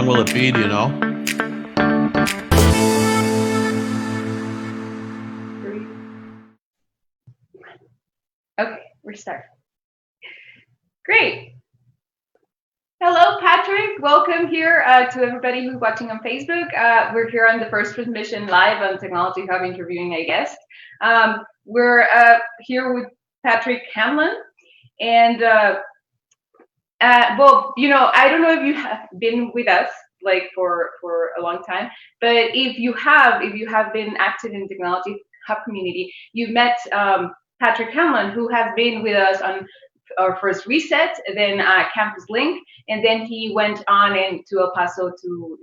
long will it be, do you know? Okay, we're starting. Great. Hello, Patrik. Welcome here to everybody who's watching on Facebook. We're here on the first transmission live on Technology Hub interviewing a guest. We're here with Patrik Hanlon. And, well, you know, I don't know if you have been with us like for a long time, but if you have been active in Technology Hub community, you met Patrik Hanlon, who has been with us on our first reset, then Campus Link, and then he went on into El Paso to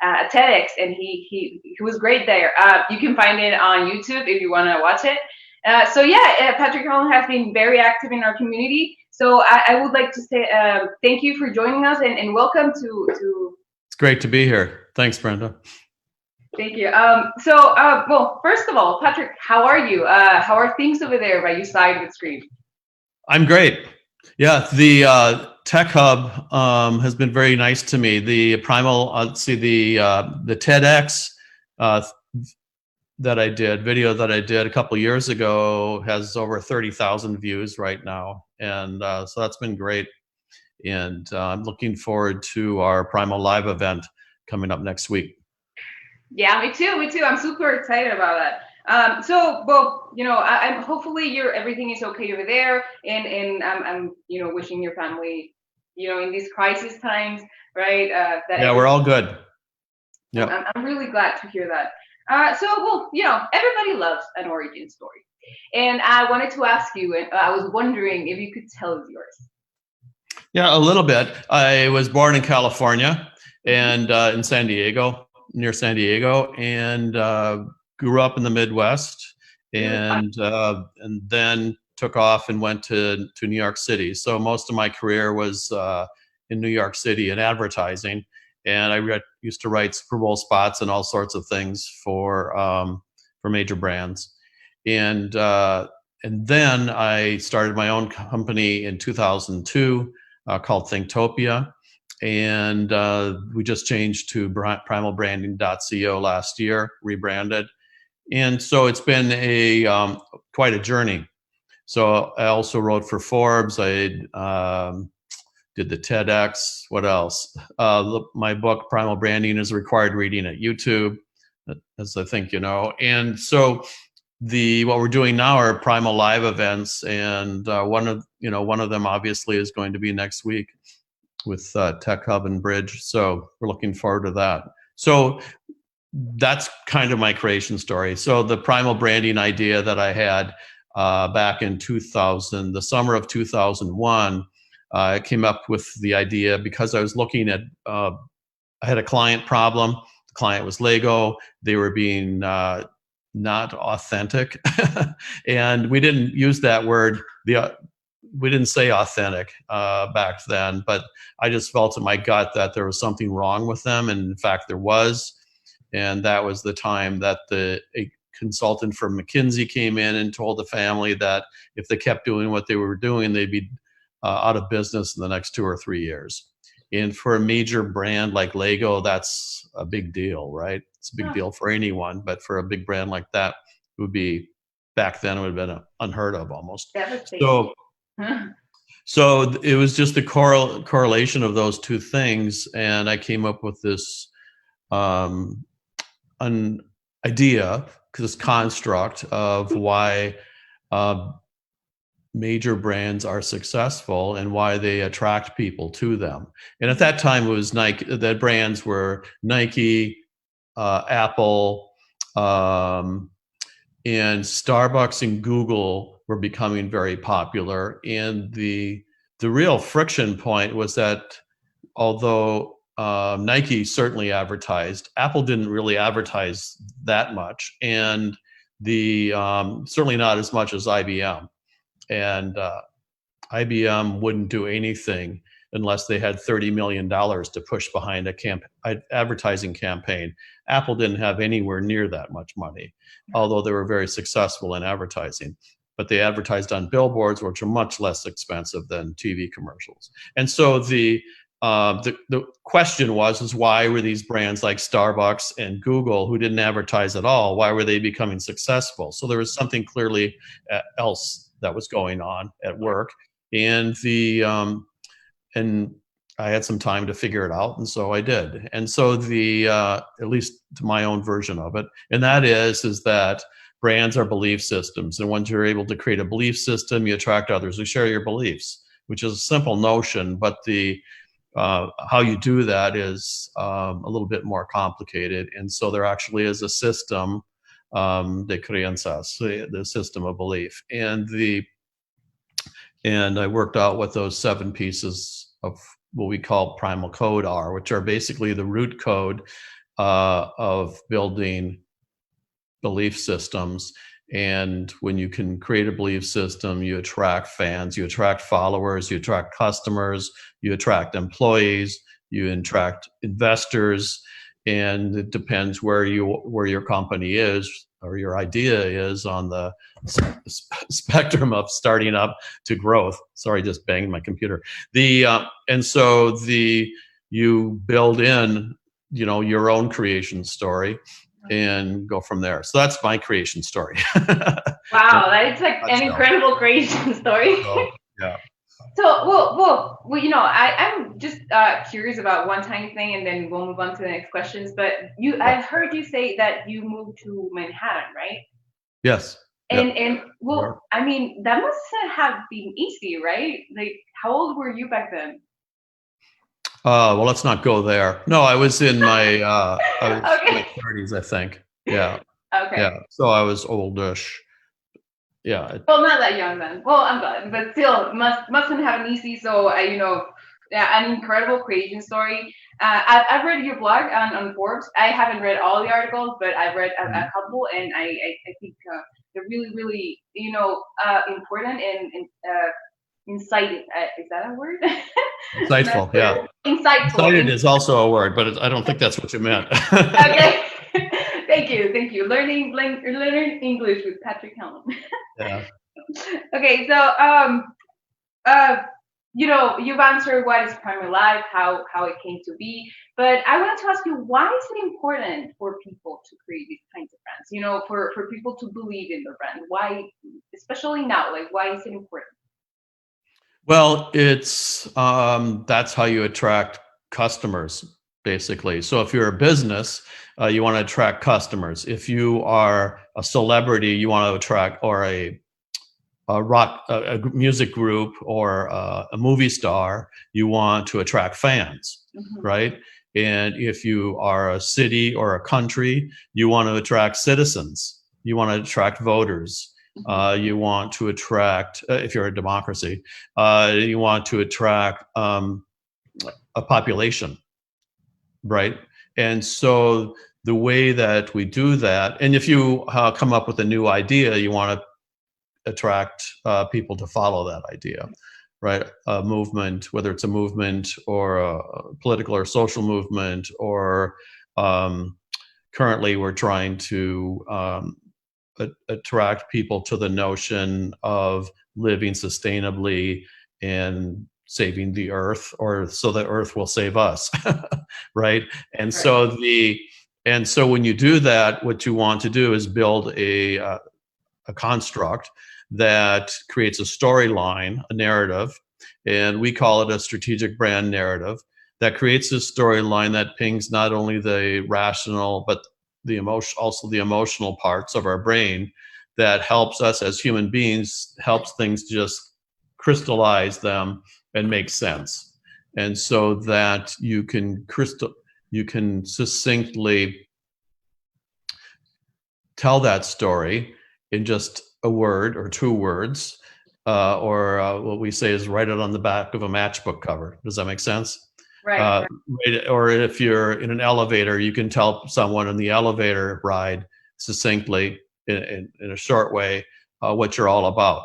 TEDx, and he was great there. You can find it on YouTube if you want to watch it. So yeah, Patrik Hanlon has been very active in our community. So I would like to say thank you for joining us and welcome to. It's great to be here. Thanks, Brenda. Thank you. Well, first of all, Patrik, how are you? How are things over there by your side with Screen? I'm great. Yeah, the Tech Hub has been very nice to me. The Primal, the TEDx that I did, video that I did a couple of years ago has over 30,000 views right now. And so that's been great. And I'm looking forward to our Primal.Live event coming up next week. Yeah, me too. I'm super excited about that. So, well, you know, I'm hopefully everything is okay over there, and I'm you know, wishing your family, you know, in these crisis times, right? Yeah, we're all good. Yeah, I'm really glad to hear that. So, well, you know, everybody loves an origin story, and I wanted to ask you, and I was wondering if you could tell us yours. Yeah, a little bit. I was born in California and in San Diego, near San Diego, and grew up in the Midwest, and then took off and went to New York City. So most of my career was in New York City in advertising, and I used to write Super Bowl spots and all sorts of things for major brands, and then I started my own company in 2002 called Thinktopia. And we just changed to primalbranding.co last year, rebranded. And so it's been quite a journey. So I also wrote for Forbes. I did the TEDx. What else? My book, Primal Branding, is required reading at YouTube, as I think you know. And so what we're doing now are Primal.Live events, and one of them obviously is going to be next week with Tech Hub and Bridge. So we're looking forward to that. So that's kind of my creation story. So the primal branding idea that I had back in the summer of 2001, I came up with the idea because I was looking at, I had a client problem. The client was Lego. They were being not authentic. And we didn't use that word. We didn't say authentic back then, but I just felt in my gut that there was something wrong with them. And in fact, there was. And that was the time that a consultant from McKinsey came in and told the family that if they kept doing what they were doing, they'd be out of business in the next 2 or 3 years. And for a major brand like Lego, that's a big deal, right? It's a big deal for anyone, but for a big brand like that, it would be, back then, it would have been unheard of almost. So it was just the correlation of those two things, and I came up with this an idea, this construct of why major brands are successful and why they attract people to them. And at that time, it was Nike. The brands were Nike, Apple, and Starbucks and Google were becoming very popular. And the real friction point was that although Nike certainly advertised, Apple didn't really advertise that much, and certainly not as much as IBM. And IBM wouldn't do anything unless they had $30 million to push behind an advertising campaign. Apple didn't have anywhere near that much money, although they were very successful in advertising. But they advertised on billboards, which are much less expensive than TV commercials. And so the the question is why were these brands like Starbucks and Google, who didn't advertise at all, why were they becoming successful? So there was something clearly else that was going on at work, and and I had some time to figure it out, and so I did. And so at least to my own version of it, and that is that brands are belief systems, and once you're able to create a belief system, you attract others who share your beliefs, which is a simple notion, but how you do that is a little bit more complicated. And so there actually is a system, de creencias, the system of belief. And I worked out what those 7 pieces of what we call primal code are, which are basically the root code of building belief systems. And when you can create a belief system, you attract fans, you attract followers, you attract customers, you attract employees, you attract investors, and it depends where your company is or your idea is on the spectrum of starting up to growth. Sorry, just banged my computer. And so you build in, your own creation story and go from there. So that's my creation story. Wow, that's like an incredible creation story. So, yeah. So, well, I'm just curious about one tiny thing, and then we'll move on to the next questions. But I heard you say that you moved to Manhattan, right? Yes. And well, I mean, that must have been easy, right? Like, how old were you back then? Well, let's not go there. No, I was in my Okay. my 30s, I think. Yeah. Okay. Yeah. So I was oldish. Yeah. Well, not that young then. Well, I'm glad, but still, mustn't have an easy. So, an incredible creation story. I've read your blog on Forbes. I haven't read all the articles, but I've read a couple, and I think they're really, really, important and insight. Is that a word? Insightful. Yeah. Insightful. Excited is also a word, but I don't think that's what you meant. Okay. Thank you. Learning English with Patrik Hanlon. Yeah. Okay, so you've answered what is Primal.Live, how it came to be, but I wanted to ask you, why is it important for people to create these kinds of brands? For people to believe in the brand. Why, especially now, like, why is it important? Well, it's that's how you attract customers, basically. So if you're a business, you want to attract customers. If you are a celebrity, you want to attract, or a music group, or a movie star, you want to attract fans, right? And if you are a city or a country, you want to attract citizens. You want to attract voters. You want to attract, if you're a democracy, you want to attract a population, right? And so the way that we do that, and if you come up with a new idea, you want to attract people to follow that idea, right? A movement, whether it's a movement or a political or social movement, or currently we're trying to attract people to the notion of living sustainably and saving the earth, or so the earth will save us, right? And so when you do that, what you want to do is build a construct that creates a storyline, a narrative, and we call it a strategic brand narrative, that creates a storyline that pings not only the rational but also the emotional parts of our brain, that helps us as human beings, helps things just crystallize them and make sense. And so that you can succinctly tell that story in just a word or 2 words, or what we say is write it on the back of a matchbook cover. Does that make sense? Right. Or if you're in an elevator, you can tell someone in the elevator ride succinctly, in a short way, what you're all about.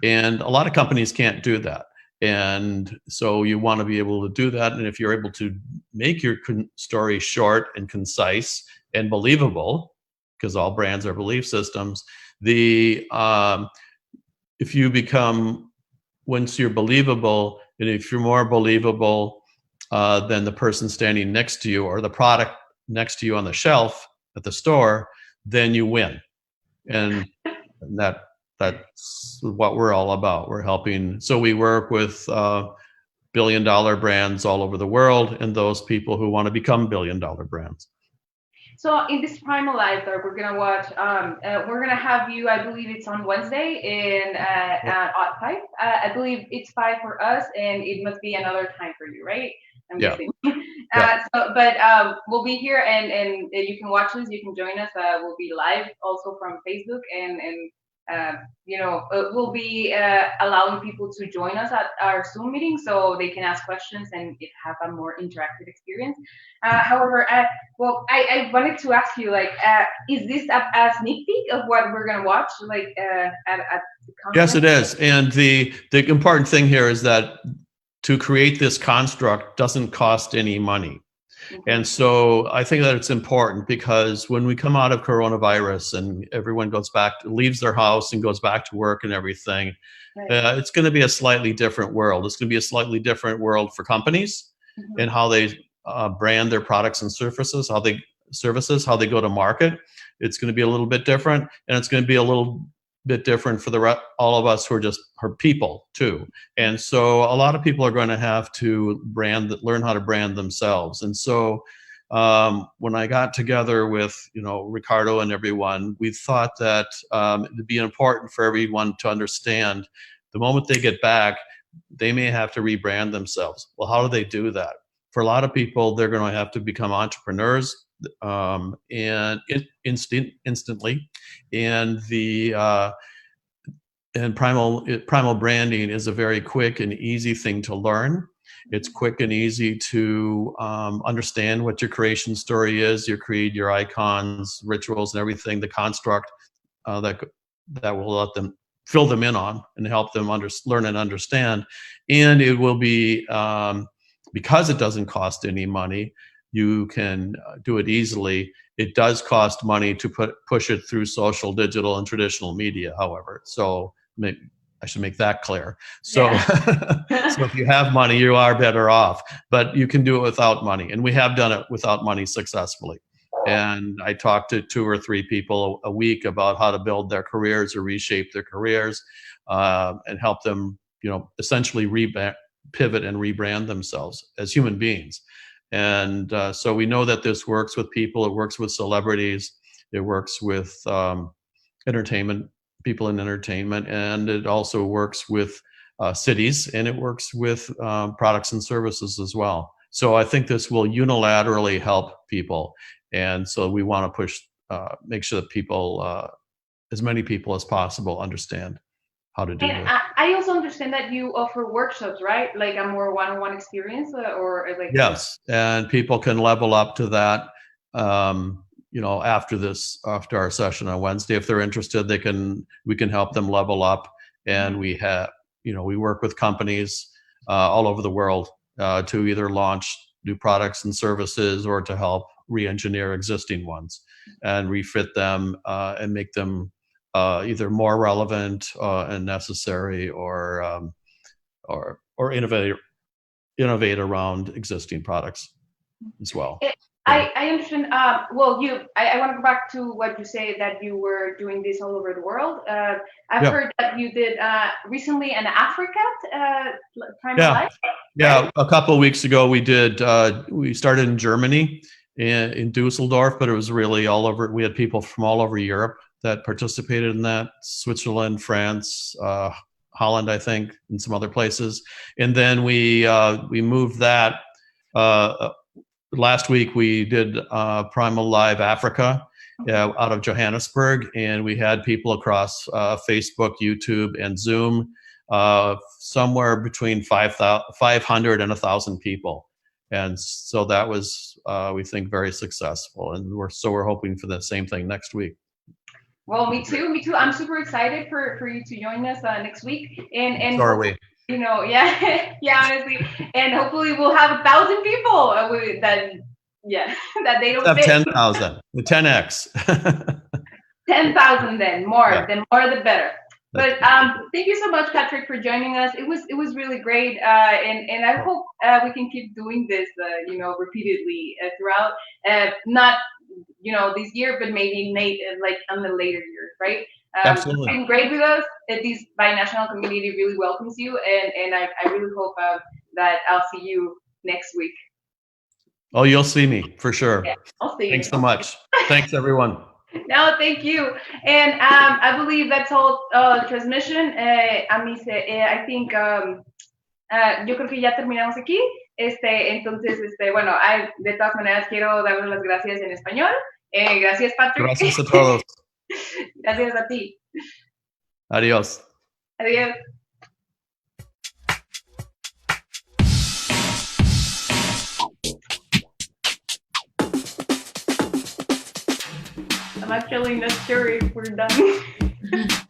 And a lot of companies can't do that. And so you want to be able to do that. And if you're able to make your story short and concise and believable, because all brands are belief systems, once you're believable, and if you're more believable, than the person standing next to you or the product next to you on the shelf at the store, then you win. And that's what we're all about. We're helping. So we work with billion-dollar brands all over the world and those people who want to become billion-dollar brands. So in this Primal.Live that we're gonna watch, we're gonna have you. I believe it's on Wednesday in at 5. I believe it's 5 for us, and it must be another time for you, right? I'm guessing. We'll be here, and you can watch us. You can join us. We'll be live also from Facebook, and we'll be allowing people to join us at our Zoom meeting so they can ask questions and have a more interactive experience. However, I wanted to ask you, is this a sneak peek of what we're gonna watch, at the conference? Yes, it is. And the important thing here is that to create this construct doesn't cost any money. And so I think that it's important because when we come out of coronavirus and everyone leaves their house and goes back to work and everything, it's going to be a slightly different world. It's going to be a slightly different world for companies and how they brand their products and services, how they go to market. It's going to be a little bit different, and it's going to be a little bit different for all of us who are just people too. And so a lot of people are going to have to learn how to brand themselves. And so when I got together with Ricardo and everyone, we thought that it'd be important for everyone to understand the moment they get back, they may have to rebrand themselves. Well, how do they do that? For a lot of people, they're going to have to become entrepreneurs and instantly. And primal branding is a very quick and easy thing to learn. It's quick and easy to understand what your creation story is, your creed, your icons, rituals, and everything, the construct that will let them fill them in on and help them learn and understand. And it will be, because it doesn't cost any money, you can do it easily. It does cost money to push it through social, digital, and traditional media, however. So I should make that clear. So, so if you have money, you are better off. But you can do it without money. And we have done it without money successfully. And I talk to 2 or 3 people a week about how to build their careers or reshape their careers and help them, essentially pivot and rebrand themselves as human beings. And so we know that this works with people. It works with celebrities. It works with people in entertainment, and it also works with cities, and it works with products and services as well. So I think this will unilaterally help people. And so we want to make sure that people, as many people as possible, understand how to do it. I also understand that you offer workshops, right? Like a more one-on-one experience, or like. Yes, and people can level up to that. After our session on Wednesday, if they're interested, we can help them level up. And we work with companies all over the world to either launch new products and services or to help re-engineer existing ones and refit them and make them either more relevant and necessary, or innovate around existing products as well. I understand. I want to go back to what you say, that you were doing this all over the world. I've heard that you did recently an Africa Primal.Live. Yeah, a couple of weeks ago we did. We started in Germany, in Dusseldorf, but it was really all over. We had people from all over Europe that participated in that: Switzerland, France, Holland, I think, and some other places. And then we moved that. Last week we did Primal.Live Africa out of Johannesburg, and we had people across Facebook, YouTube, and Zoom, somewhere between 500 and 1,000 people. And so that was, we think, very successful. And we're hoping for the same thing next week. Well, me too. I'm super excited for you to join us next week. And so are we. Honestly, and hopefully we'll have 1,000 people that they don't have 10,000, the 10x. 10,000 then, more the better. But thank you so much, Patrik, for joining us. It was really great, and I hope we can keep doing this, repeatedly throughout. Not this year, but maybe like on the later years, right? Absolutely. It's been great with us. This binational community really welcomes you, and I really hope that I'll see you next week. Oh, you'll see me for sure. Yeah, I'll see you. Thanks so much. Thanks, everyone. No, thank you. And I believe that's all transmission. I think yo creo que ya terminamos aquí. Entonces, bueno, de todas maneras quiero darles las gracias en español. Gracias, Patrik. Gracias a todos. Gracias a ti. Adiós. Adiós. I'm actually not sure if we're done.